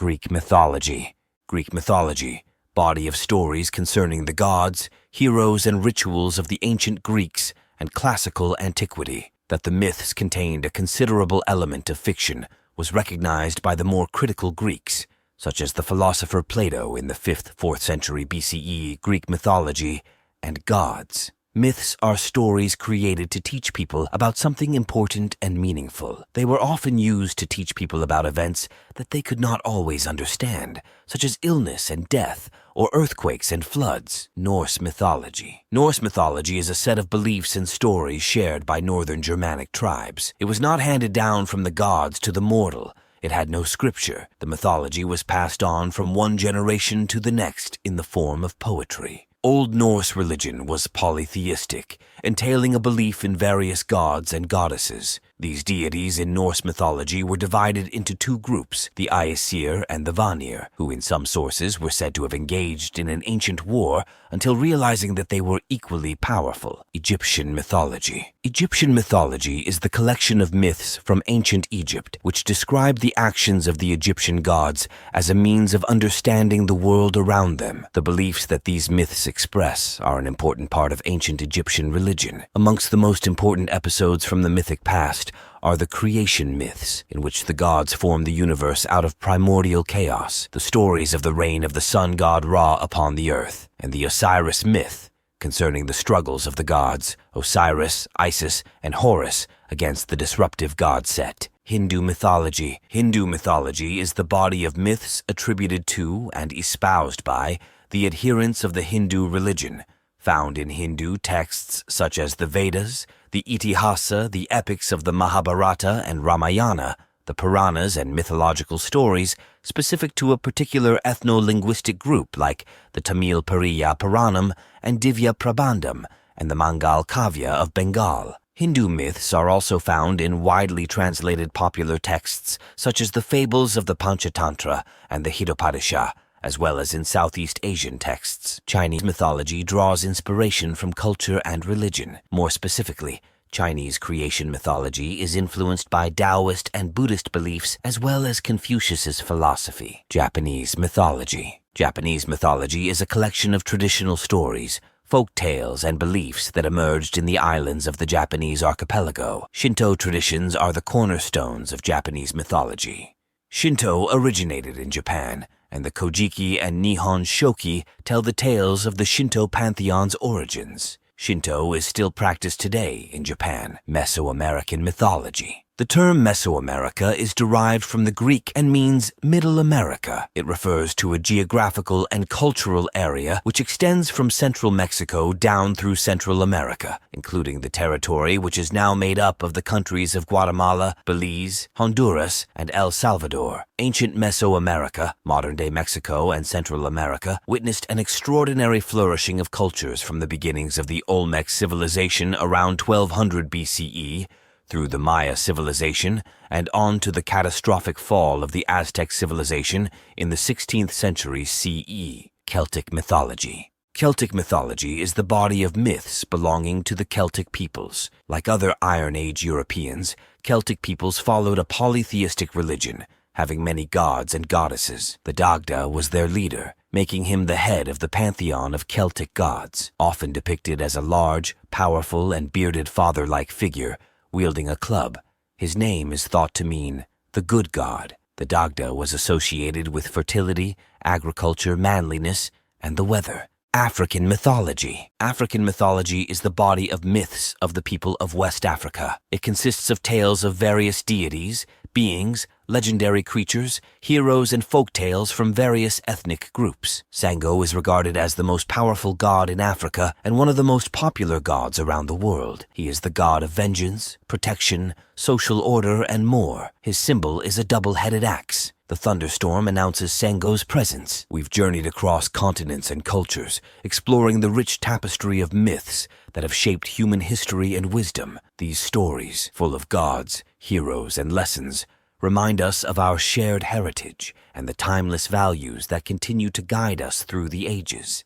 Greek mythology. Greek mythology, body of stories concerning the gods, heroes, and rituals of the ancient Greeks and classical antiquity. That the myths contained a considerable element of fiction was recognized by the more critical Greeks, such as the philosopher Plato in the 5th-4th century BCE Greek mythology, and gods. Myths are stories created to teach people about something important and meaningful. They were often used to teach people about events that they could not always understand, such as illness and death, or earthquakes and floods. Norse mythology. Norse mythology is a set of beliefs and stories shared by Northern Germanic tribes. It was not handed down from the gods to the mortal. It had no scripture. The mythology was passed on from one generation to the next in the form of poetry. Old Norse religion was polytheistic, entailing a belief in various gods and goddesses. These deities in Norse mythology were divided into two groups, the Aesir and the Vanir, who in some sources were said to have engaged in an ancient war until realizing that they were equally powerful. Egyptian mythology. Egyptian mythology is the collection of myths from ancient Egypt, which describe the actions of the Egyptian gods as a means of understanding the world around them. The beliefs that these myths express are an important part of ancient Egyptian religion. Amongst the most important episodes from the mythic past are the creation myths, in which the gods form the universe out of primordial chaos, the stories of the reign of the sun god Ra upon the earth, and the Osiris myth, concerning the struggles of the gods, Osiris, Isis, and Horus, against the disruptive god Set. Hindu mythology. Hindu mythology is the body of myths attributed to and espoused by the adherents of the Hindu religion, found in Hindu texts such as the Vedas, the Itihasa, the epics of the Mahabharata and Ramayana, the Puranas and mythological stories specific to a particular ethno-linguistic group like the Tamil Pariya Puranam and Divya Prabandham and the Mangal Kavya of Bengal. Hindu myths are also found in widely translated popular texts such as the fables of the Panchatantra and the Hitopadisha, as well as in Southeast Asian texts. Chinese mythology draws inspiration from culture and religion. More specifically, Chinese creation mythology is influenced by Taoist and Buddhist beliefs as well as Confucius's philosophy. Japanese mythology. Japanese mythology is a collection of traditional stories, folk tales, and beliefs that emerged in the islands of the Japanese archipelago. Shinto traditions are the cornerstones of Japanese mythology. Shinto originated in Japan, and the Kojiki and Nihon Shoki tell the tales of the Shinto pantheon's origins. Shinto is still practiced today in Japan. Mesoamerican mythology. The term Mesoamerica is derived from the Greek and means Middle America. It refers to a geographical and cultural area which extends from central Mexico down through Central America, including the territory which is now made up of the countries of Guatemala, Belize, Honduras, and El Salvador. Ancient Mesoamerica, modern-day Mexico and Central America, witnessed an extraordinary flourishing of cultures from the beginnings of the Olmec civilization around 1200 BCE through the Maya civilization and on to the catastrophic fall of the Aztec civilization in the 16th century CE. Celtic mythology. Celtic mythology is the body of myths belonging to the Celtic peoples. Like other Iron Age Europeans, Celtic peoples followed a polytheistic religion, having many gods and goddesses. The Dagda was their leader, making him the head of the pantheon of Celtic gods, often depicted as a large, powerful, and bearded father-like figure wielding a club. His name is thought to mean the good god. The Dagda was associated with fertility, agriculture, manliness, and the weather. African mythology. African mythology is the body of myths of the people of West Africa. It consists of tales of various deities, beings, legendary creatures, heroes, and folk tales from various ethnic groups. Sango is regarded as the most powerful god in Africa and one of the most popular gods around the world. He is the god of vengeance, protection, social order, and more. His symbol is a double-headed axe. The thunderstorm announces Sango's presence. We've journeyed across continents and cultures, exploring the rich tapestry of myths that have shaped human history and wisdom. These stories, full of gods, heroes, and lessons, remind us of our shared heritage and the timeless values that continue to guide us through the ages.